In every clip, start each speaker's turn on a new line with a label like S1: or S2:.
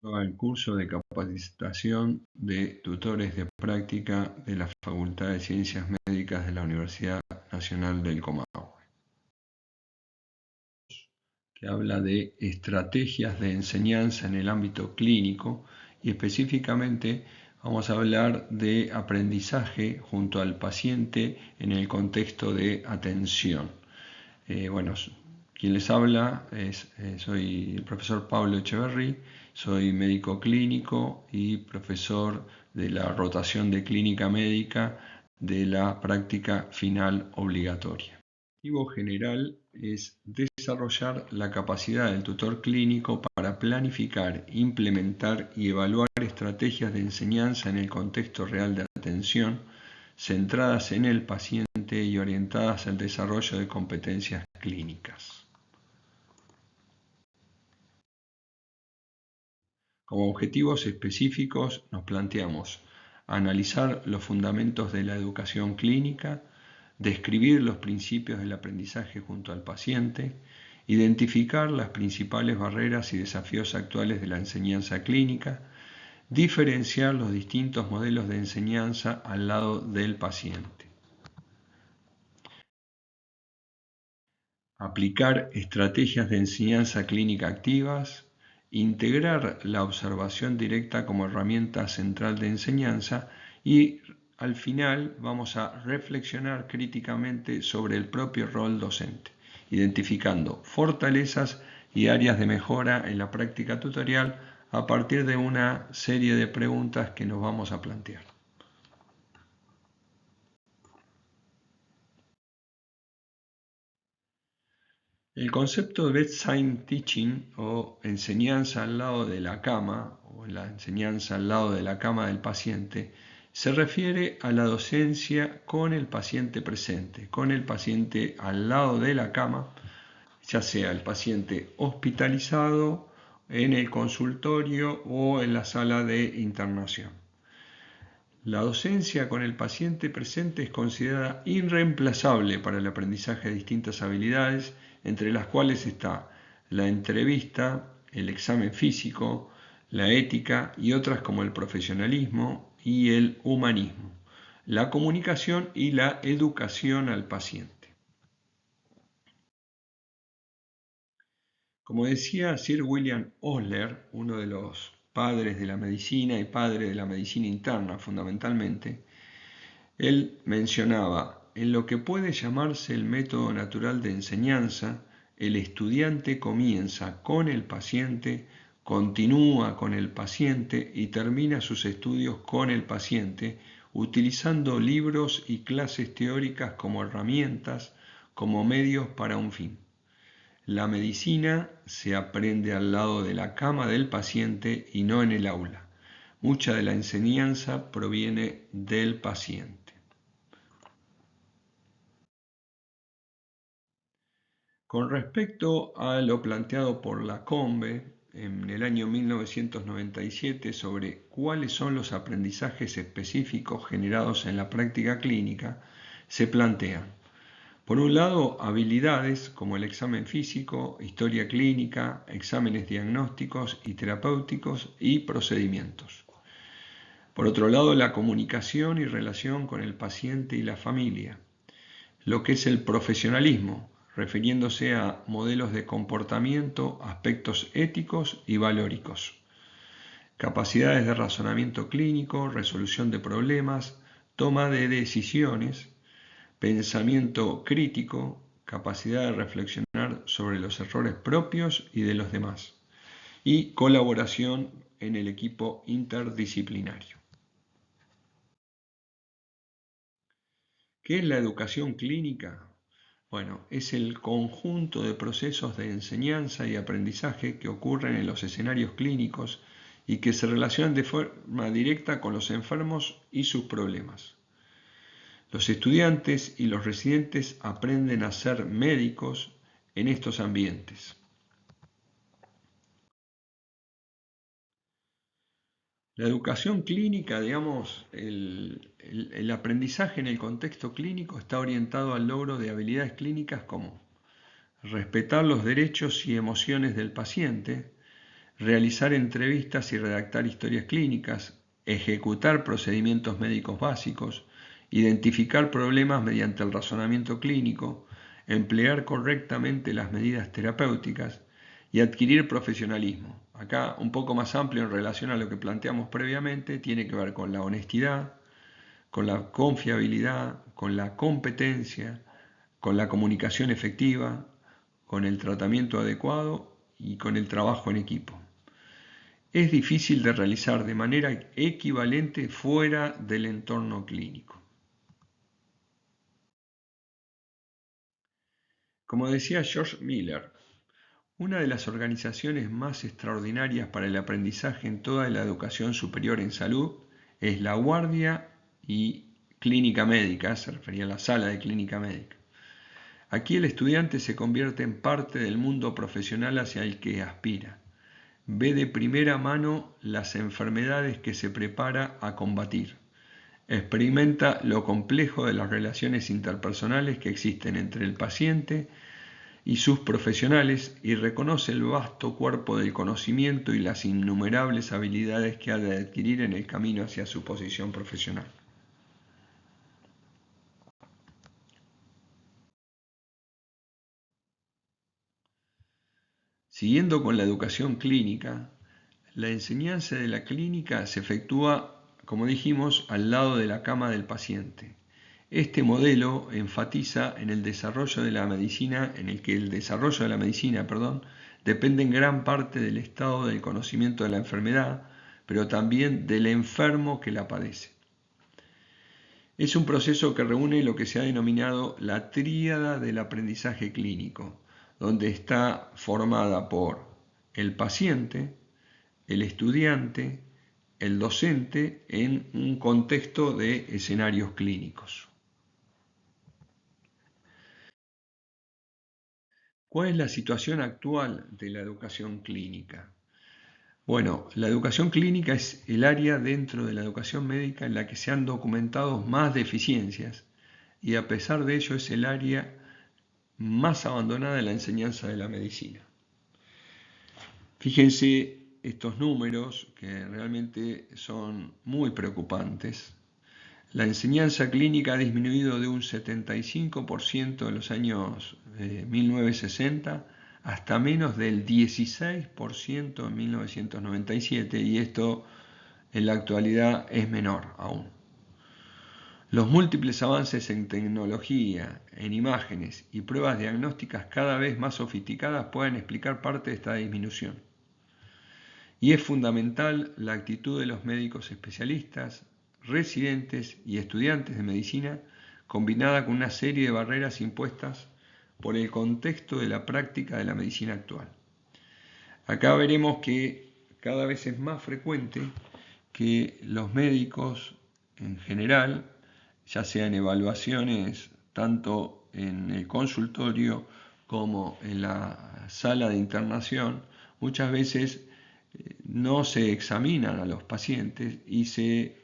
S1: Al curso de capacitación de tutores de práctica de la Facultad de Ciencias Médicas de la Universidad Nacional del Comahue, que habla de estrategias de enseñanza en el ámbito clínico y específicamente vamos a hablar de aprendizaje junto al paciente en el contexto de atención. Quien les habla soy el profesor Pablo Echeverry, soy médico clínico y profesor de la rotación de clínica médica de la práctica final obligatoria. El objetivo general es desarrollar la capacidad del tutor clínico para planificar, implementar y evaluar estrategias de enseñanza en el contexto real de atención, centradas en el paciente y orientadas al desarrollo de competencias clínicas. Como objetivos específicos nos planteamos analizar los fundamentos de la educación clínica, describir los principios del aprendizaje junto al paciente, identificar las principales barreras y desafíos actuales de la enseñanza clínica, diferenciar los distintos modelos de enseñanza al lado del paciente. Aplicar estrategias de enseñanza clínica activas, integrar la observación directa como herramienta central de enseñanza y al final vamos a reflexionar críticamente sobre el propio rol docente, identificando fortalezas y áreas de mejora en la práctica tutorial a partir de una serie de preguntas que nos vamos a plantear. El concepto de bedside teaching o enseñanza al lado de la cama o la enseñanza al lado de la cama del paciente se refiere a la docencia con el paciente presente, con el paciente al lado de la cama, ya sea el paciente hospitalizado en el consultorio o en la sala de internación. La docencia con el paciente presente es considerada irreemplazable para el aprendizaje de distintas habilidades, entre las cuales está la entrevista, el examen físico, la ética y otras como el profesionalismo y el humanismo, la comunicación y la educación al paciente. Como decía Sir William Osler, uno de los padres de la medicina y padre de la medicina interna fundamentalmente, él mencionaba: en lo que puede llamarse el método natural de enseñanza, el estudiante comienza con el paciente, continúa con el paciente y termina sus estudios con el paciente, utilizando libros y clases teóricas como herramientas, como medios para un fin. La medicina se aprende al lado de la cama del paciente y no en el aula. Mucha de la enseñanza proviene del paciente. Con respecto a lo planteado por Lacombe en el año 1997 sobre cuáles son los aprendizajes específicos generados en la práctica clínica, se plantean, por un lado, habilidades como el examen físico, historia clínica, exámenes diagnósticos y terapéuticos y procedimientos. Por otro lado, la comunicación y relación con el paciente y la familia, lo que es el profesionalismo, refiriéndose a modelos de comportamiento, aspectos éticos y valóricos, capacidades de razonamiento clínico, resolución de problemas, toma de decisiones, pensamiento crítico, capacidad de reflexionar sobre los errores propios y de los demás, y colaboración en el equipo interdisciplinario. ¿Qué es la educación clínica? Bueno, es el conjunto de procesos de enseñanza y aprendizaje que ocurren en los escenarios clínicos y que se relacionan de forma directa con los enfermos y sus problemas. Los estudiantes y los residentes aprenden a ser médicos en estos ambientes. La educación clínica, digamos, el aprendizaje en el contexto clínico está orientado al logro de habilidades clínicas como respetar los derechos y emociones del paciente, realizar entrevistas y redactar historias clínicas, ejecutar procedimientos médicos básicos, identificar problemas mediante el razonamiento clínico, emplear correctamente las medidas terapéuticas y adquirir profesionalismo. Acá, un poco más amplio en relación a lo que planteamos previamente, tiene que ver con la honestidad, con la confiabilidad, con la competencia, con la comunicación efectiva, con el tratamiento adecuado y con el trabajo en equipo. Es difícil de realizar de manera equivalente fuera del entorno clínico. Como decía George Miller, una de las organizaciones más extraordinarias para el aprendizaje en toda la educación superior en salud es la Guardia y Clínica Médica, se refería a la sala de clínica médica. Aquí el estudiante se convierte en parte del mundo profesional hacia el que aspira. Ve de primera mano las enfermedades que se prepara a combatir. Experimenta lo complejo de las relaciones interpersonales que existen entre el paciente y sus profesionales y reconoce el vasto cuerpo del conocimiento y las innumerables habilidades que ha de adquirir en el camino hacia su posición profesional. Siguiendo con la educación clínica, la enseñanza de la clínica se efectúa, como dijimos, al lado de la cama del paciente. Este modelo enfatiza en el desarrollo de la medicina, en el que el desarrollo de la medicina, depende en gran parte del estado del conocimiento de la enfermedad, pero también del enfermo que la padece. Es un proceso que reúne lo que se ha denominado la tríada del aprendizaje clínico, donde está formada por el paciente, el estudiante, el docente en un contexto de escenarios clínicos. ¿Cuál es la situación actual de la educación clínica? Bueno, la educación clínica es el área dentro de la educación médica en la que se han documentado más deficiencias y a pesar de ello es el área más abandonada de la enseñanza de la medicina. Fíjense estos números que realmente son muy preocupantes. La enseñanza clínica ha disminuido de un 75% en los años 1960 hasta menos del 16% en 1997 y esto en la actualidad es menor aún. Los múltiples avances en tecnología, en imágenes y pruebas diagnósticas cada vez más sofisticadas pueden explicar parte de esta disminución. Y es fundamental la actitud de los médicos especialistas, residentes y estudiantes de medicina, combinada con una serie de barreras impuestas por el contexto de la práctica de la medicina actual. Acá veremos que cada vez es más frecuente que los médicos en general, ya sean evaluaciones tanto en el consultorio como en la sala de internación, muchas veces no se examinan a los pacientes y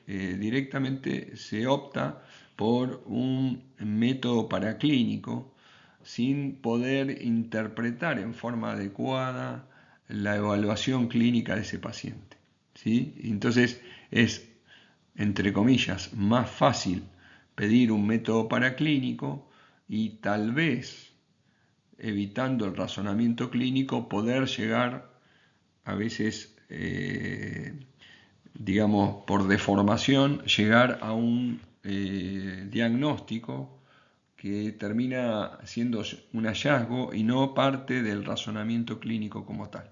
S1: directamente se opta por un método paraclínico sin poder interpretar en forma adecuada la evaluación clínica de ese paciente, ¿sí? Entonces es, entre comillas, más fácil pedir un método paraclínico y tal vez, evitando el razonamiento clínico, poder llegar a veces, digamos, por deformación, llegar a un diagnóstico que termina siendo un hallazgo y no parte del razonamiento clínico como tal.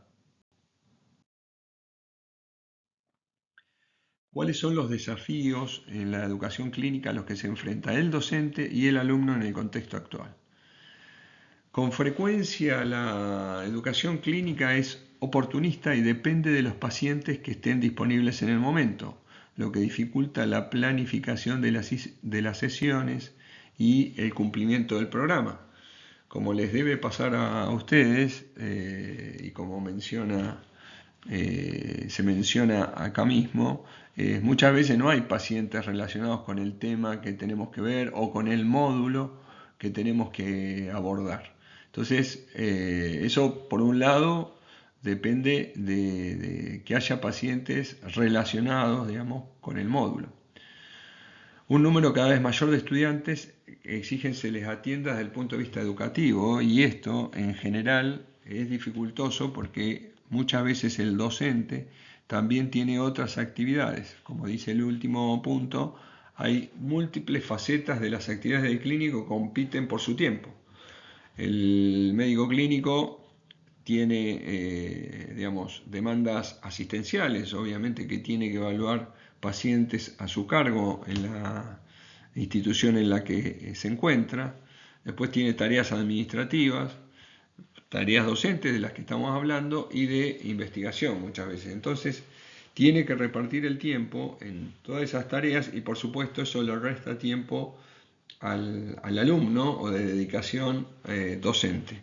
S1: ¿Cuáles son los desafíos en la educación clínica a los que se enfrenta el docente y el alumno en el contexto actual? Con frecuencia la educación clínica es oportunista y depende de los pacientes que estén disponibles en el momento, lo que dificulta la planificación de las sesiones y el cumplimiento del programa. Como les debe pasar a ustedes, y como se menciona acá mismo, muchas veces no hay pacientes relacionados con el tema que tenemos que ver o con el módulo que tenemos que abordar. Entonces, eso por un lado depende de que haya pacientes relacionados, digamos, con el módulo. Un número cada vez mayor de estudiantes exigen se les atienda desde el punto de vista educativo, y esto en general es dificultoso porque muchas veces el docente también tiene otras actividades. Como dice el último punto, hay múltiples facetas de las actividades del clínico que compiten por su tiempo. El médico clínico tiene, digamos, demandas asistenciales, obviamente, que tiene que evaluar pacientes a su cargo en la institución en la que se encuentra. Después tiene tareas administrativas, tareas docentes de las que estamos hablando y de investigación muchas veces. Entonces, tiene que repartir el tiempo en todas esas tareas, y por supuesto eso le resta tiempo al alumno o de dedicación docente.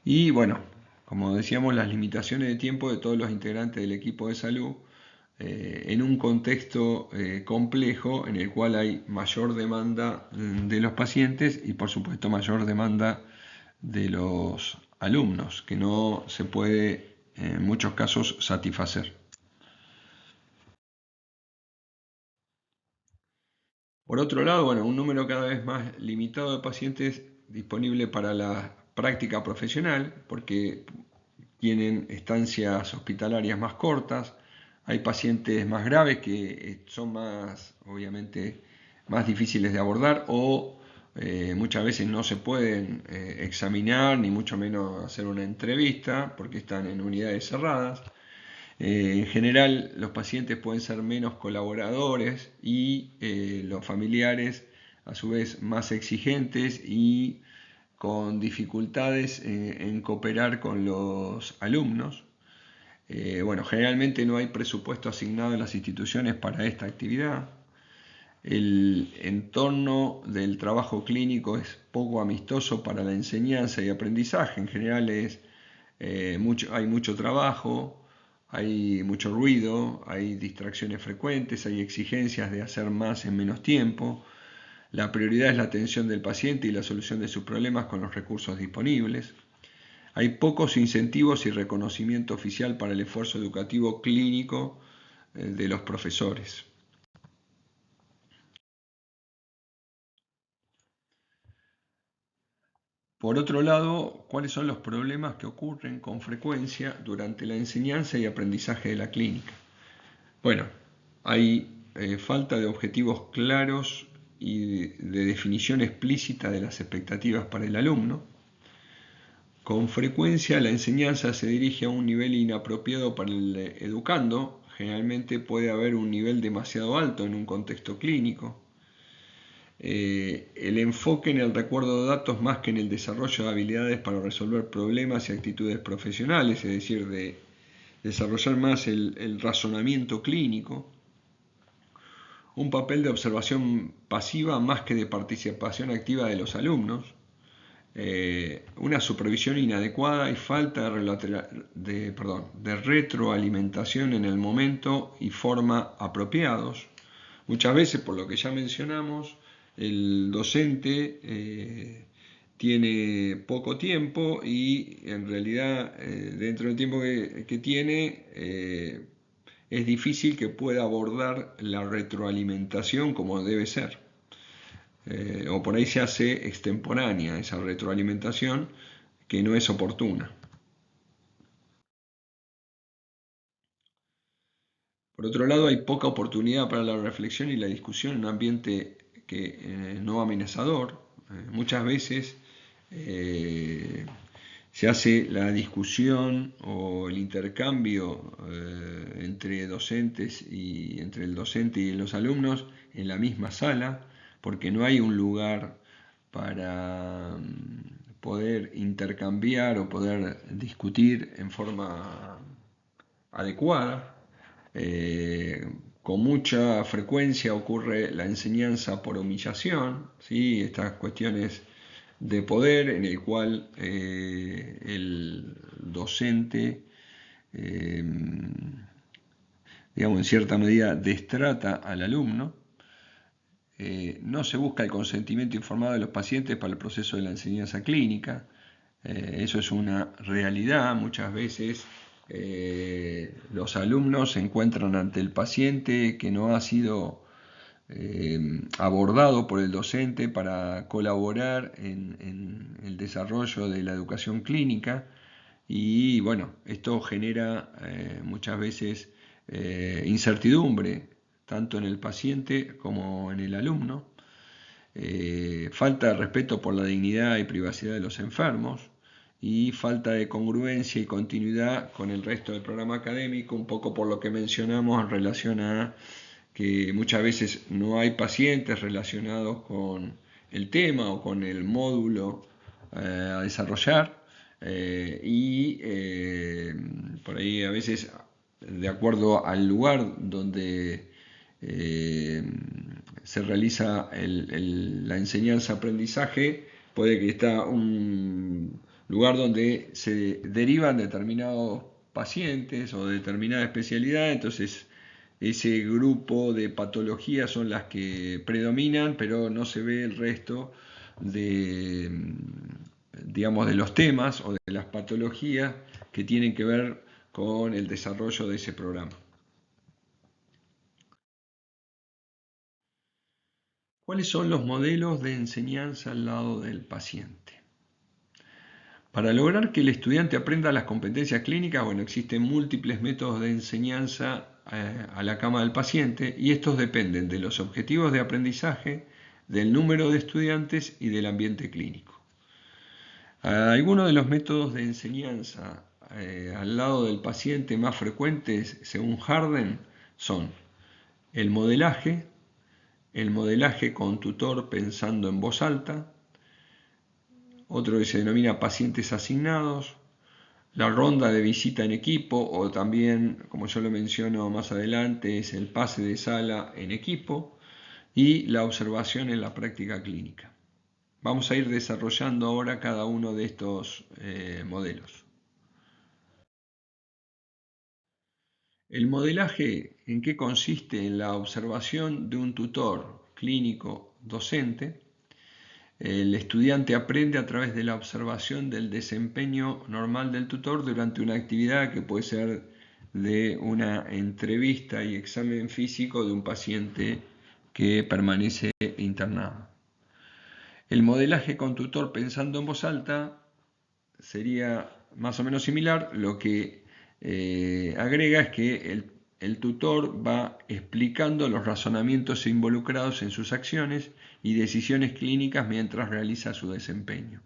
S1: Y bueno, como decíamos, las limitaciones de tiempo de todos los integrantes del equipo de salud en un contexto complejo en el cual hay mayor demanda de los pacientes y por supuesto mayor demanda de los alumnos, que no se puede en muchos casos satisfacer. Por otro lado, bueno, un número cada vez más limitado de pacientes disponible para la práctica profesional, porque tienen estancias hospitalarias más cortas, hay pacientes más graves que son más, obviamente, más difíciles de abordar, o muchas veces no se pueden examinar, ni mucho menos hacer una entrevista, porque están en unidades cerradas. En general, los pacientes pueden ser menos colaboradores y los familiares, a su vez, más exigentes y con dificultades en cooperar con los alumnos. Bueno, generalmente no hay presupuesto asignado en las instituciones para esta actividad. El entorno del trabajo clínico es poco amistoso para la enseñanza y aprendizaje. En general hay mucho trabajo, hay mucho ruido, hay distracciones frecuentes, hay exigencias de hacer más en menos tiempo. La prioridad es la atención del paciente y la solución de sus problemas con los recursos disponibles. Hay pocos incentivos y reconocimiento oficial para el esfuerzo educativo clínico de los profesores. Por otro lado, ¿cuáles son los problemas que ocurren con frecuencia durante la enseñanza y aprendizaje de la clínica? Bueno, hay falta de objetivos claros y de definición explícita de las expectativas para el alumno. Con frecuencia la enseñanza se dirige a un nivel inapropiado para el educando. Generalmente puede haber un nivel demasiado alto en un contexto clínico. El enfoque en el recuerdo de datos más que en el desarrollo de habilidades para resolver problemas y actitudes profesionales, es decir, de desarrollar más el razonamiento clínico. Un papel de observación pasiva más que de participación activa de los alumnos. Una supervisión inadecuada y falta de retroalimentación en el momento y forma apropiados. Muchas veces, por lo que ya mencionamos, el docente tiene poco tiempo y en realidad dentro del tiempo que tiene es difícil que pueda abordar la retroalimentación como debe ser. O por ahí se hace extemporánea esa retroalimentación que no es oportuna. Por otro lado, hay poca oportunidad para la reflexión y la discusión en un ambiente no amenazador. Muchas veces se hace la discusión o el intercambio entre docentes y entre el docente y los alumnos en la misma sala, porque no hay un lugar para poder intercambiar o poder discutir en forma adecuada. Con mucha frecuencia ocurre la enseñanza por humillación, ¿sí? Estas cuestiones de poder en el cual el docente, digamos, en cierta medida destrata al alumno. No se busca el consentimiento informado de los pacientes para el proceso de la enseñanza clínica. Eso es una realidad. Muchas veces los alumnos se encuentran ante el paciente que no ha sido abordado por el docente para colaborar en el desarrollo de la educación clínica, y bueno, esto genera muchas veces incertidumbre tanto en el paciente como en el alumno, falta de respeto por la dignidad y privacidad de los enfermos, y falta de congruencia y continuidad con el resto del programa académico, un poco por lo que mencionamos en relación a que muchas veces no hay pacientes relacionados con el tema o con el módulo a desarrollar, y por ahí a veces, de acuerdo al lugar donde se realiza la enseñanza-aprendizaje, puede que está un lugar donde se derivan determinados pacientes o determinada especialidad, entonces ese grupo de patologías son las que predominan, pero no se ve el resto de, digamos, de los temas o de las patologías que tienen que ver con el desarrollo de ese programa. ¿Cuáles son los modelos de enseñanza al lado del paciente? Para lograr que el estudiante aprenda las competencias clínicas, bueno, existen múltiples métodos de enseñanza a la cama del paciente, y estos dependen de los objetivos de aprendizaje, del número de estudiantes y del ambiente clínico. Algunos de los métodos de enseñanza al lado del paciente más frecuentes, según Harden, son el modelaje con tutor pensando en voz alta, otro que se denomina pacientes asignados, la ronda de visita en equipo, o también, como yo lo menciono más adelante, es el pase de sala en equipo, y la observación en la práctica clínica. Vamos a ir desarrollando ahora cada uno de estos modelos. El modelaje, ¿en qué consiste? En la observación de un tutor clínico docente. El estudiante aprende a través de la observación del desempeño normal del tutor durante una actividad que puede ser de una entrevista y examen físico de un paciente que permanece internado. El modelaje con tutor pensando en voz alta sería más o menos similar. Lo que agrega es que el tutor va explicando los razonamientos involucrados en sus acciones y decisiones clínicas mientras realiza su desempeño.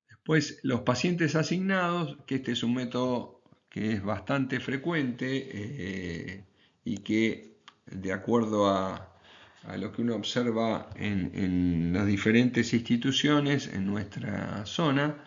S1: Después, los pacientes asignados, que este es un método que es bastante frecuente y que, de acuerdo a lo que uno observa en las diferentes instituciones en nuestra zona,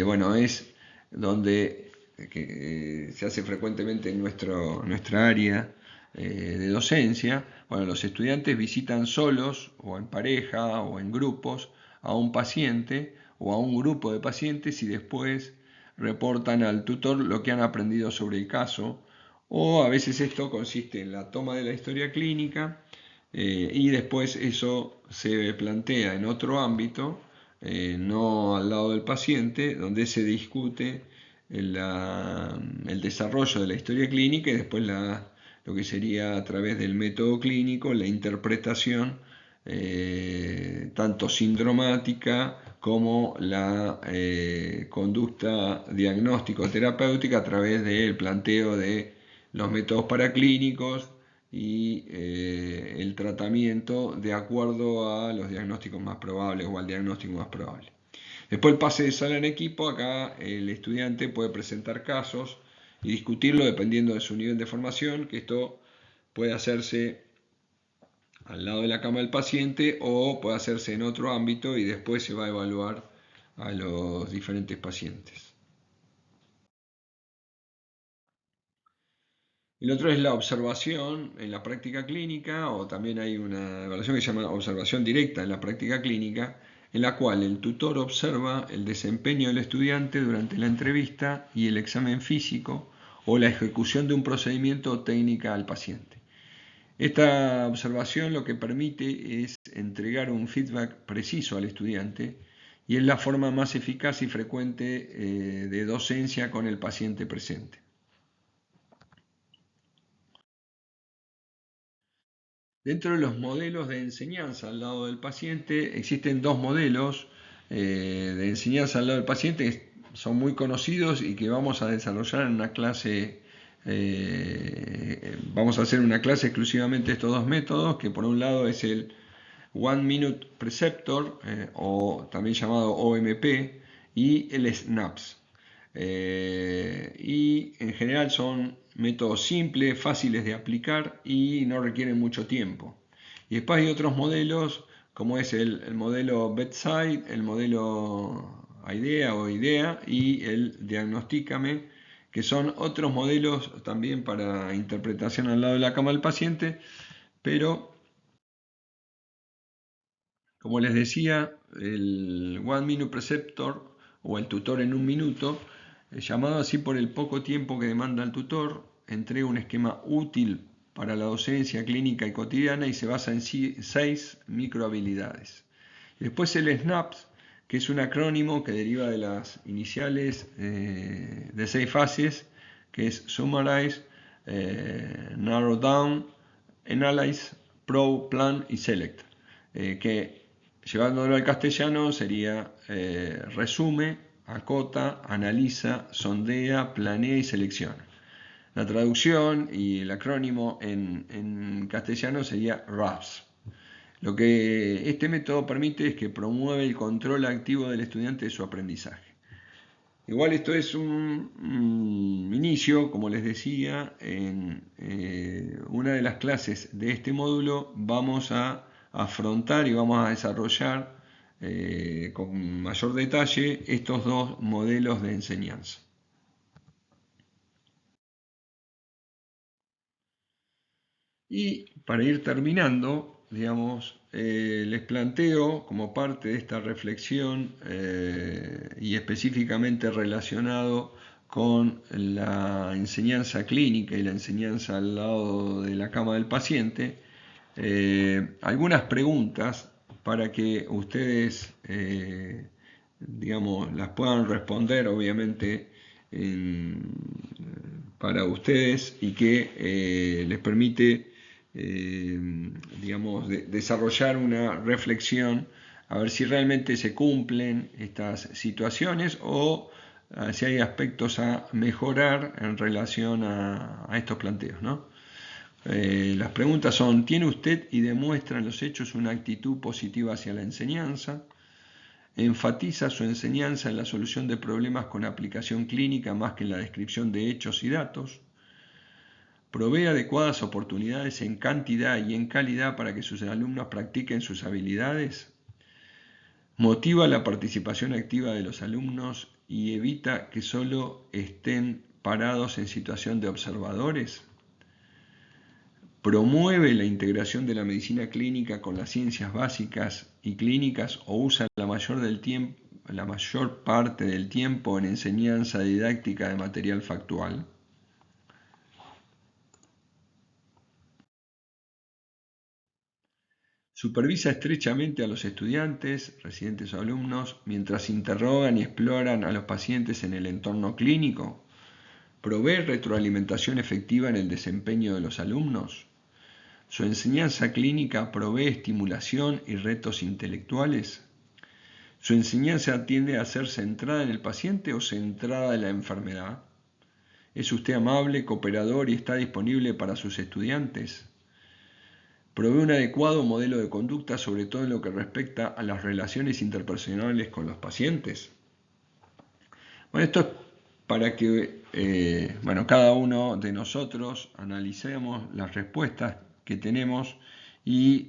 S1: bueno, es donde se hace frecuentemente en nuestra área de docencia. Bueno, los estudiantes visitan solos o en pareja o en grupos a un paciente o a un grupo de pacientes, y después reportan al tutor lo que han aprendido sobre el caso, o a veces esto consiste en la toma de la historia clínica y después eso se plantea en otro ámbito, no al lado del paciente, donde se discute el desarrollo de la historia clínica, y después lo que sería, a través del método clínico, la interpretación tanto sindromática como la conducta diagnóstico-terapéutica a través del planteo de los métodos paraclínicos y el tratamiento de acuerdo a los diagnósticos más probables o al diagnóstico más probable. Después, el pase de sala en equipo. Acá el estudiante puede presentar casos y discutirlo dependiendo de su nivel de formación, que esto puede hacerse al lado de la cama del paciente o puede hacerse en otro ámbito, y después se va a evaluar a los diferentes pacientes. El otro es la observación en la práctica clínica, o también hay una evaluación que se llama observación directa en la práctica clínica, en la cual el tutor observa el desempeño del estudiante durante la entrevista y el examen físico o la ejecución de un procedimiento o técnica al paciente. Esta observación lo que permite es entregar un feedback preciso al estudiante y es la forma más eficaz y frecuente de docencia con el paciente presente. Dentro de los modelos de enseñanza al lado del paciente existen dos modelos de enseñanza al lado del paciente que son muy conocidos y que vamos a desarrollar en una clase. Vamos a hacer una clase exclusivamente de estos dos métodos, que por un lado es el One Minute Preceptor, o también llamado OMP, y el SNAPS. Y en general son métodos simples, fáciles de aplicar y no requieren mucho tiempo. Y después hay otros modelos, como es el modelo Bedside, el modelo IDEA y el Diagnostícame, que son otros modelos también para interpretación al lado de la cama del paciente, pero como les decía, el One Minute Preceptor o el tutor en un minuto, llamado así por el poco tiempo que demanda el tutor, entrega un esquema útil para la docencia clínica y cotidiana y se basa en 6 microhabilidades. Después el SNAPS, que es un acrónimo que deriva de las iniciales de 6 fases, que es Summarize, Narrow Down, Analyze, Probe, Plan y Select, que llevándolo al castellano sería resume, acota, analiza, sondea, planea y selecciona. La traducción y el acrónimo en castellano sería RAPS. Lo que este método permite es que promueve el control activo del estudiante de su aprendizaje. Igual esto es un inicio, como les decía, en una de las clases de este módulo vamos a afrontar y vamos a desarrollar con mayor detalle estos dos modelos de enseñanza. Y para ir terminando, digamos, les planteo como parte de esta reflexión y específicamente relacionado con la enseñanza clínica y la enseñanza al lado de la cama del paciente, algunas preguntas para que ustedes, digamos, las puedan responder, obviamente, para ustedes y que les permite, digamos, desarrollar una reflexión a ver si realmente se cumplen estas situaciones o si hay aspectos a mejorar en relación a estos planteos, ¿no? Las preguntas son: ¿tiene usted y demuestra en los hechos una actitud positiva hacia la enseñanza? ¿Enfatiza su enseñanza en la solución de problemas con aplicación clínica más que en la descripción de hechos y datos? ¿Provee adecuadas oportunidades en cantidad y en calidad para que sus alumnos practiquen sus habilidades? ¿Motiva la participación activa de los alumnos y evita que solo estén parados en situación de observadores? ¿Promueve la integración de la medicina clínica con las ciencias básicas y clínicas o usa la mayor parte del tiempo en enseñanza didáctica de material factual? Supervisa estrechamente a los estudiantes, residentes o alumnos, mientras interrogan y exploran a los pacientes en el entorno clínico. ¿Provee retroalimentación efectiva en el desempeño de los alumnos? ¿Su enseñanza clínica provee estimulación y retos intelectuales? ¿Su enseñanza tiende a ser centrada en el paciente o centrada en la enfermedad? ¿Es usted amable, cooperador y está disponible para sus estudiantes? ¿Provee un adecuado modelo de conducta, sobre todo en lo que respecta a las relaciones interpersonales con los pacientes? Bueno, esto es para que cada uno de nosotros analicemos las respuestas que tenemos y,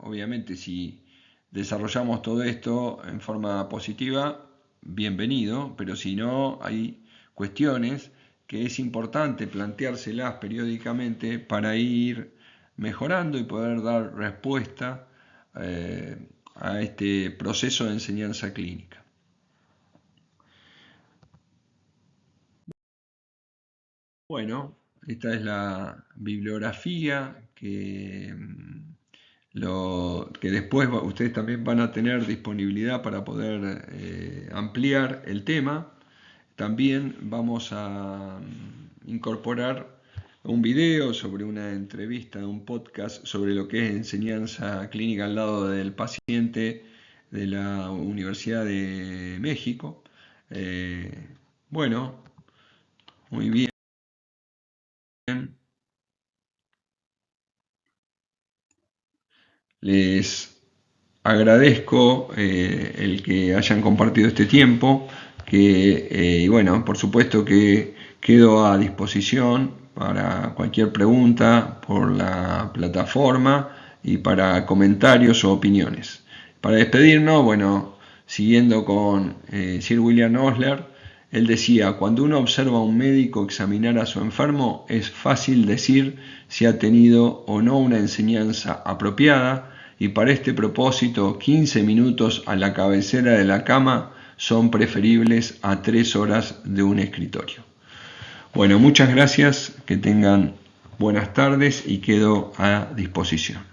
S1: obviamente si desarrollamos todo esto en forma positiva, bienvenido, pero si no, hay cuestiones que es importante planteárselas periódicamente para ir mejorando y poder dar respuesta a este proceso de enseñanza clínica. Bueno, esta es la bibliografía que después ustedes también van a tener disponibilidad para poder ampliar el tema. También vamos a incorporar un video sobre una entrevista, un podcast sobre lo que es enseñanza clínica al lado del paciente de la Universidad de México. Bueno, muy bien. Les agradezco el que hayan compartido este tiempo, y bueno, por supuesto que quedo a disposición para cualquier pregunta por la plataforma y para comentarios o opiniones. Para despedirnos, bueno, siguiendo con Sir William Osler, él decía: cuando uno observa a un médico examinar a su enfermo, es fácil decir si ha tenido o no una enseñanza apropiada, y para este propósito 15 minutos a la cabecera de la cama son preferibles a 3 horas de un escritorio. Bueno, muchas gracias, que tengan buenas tardes y quedo a disposición.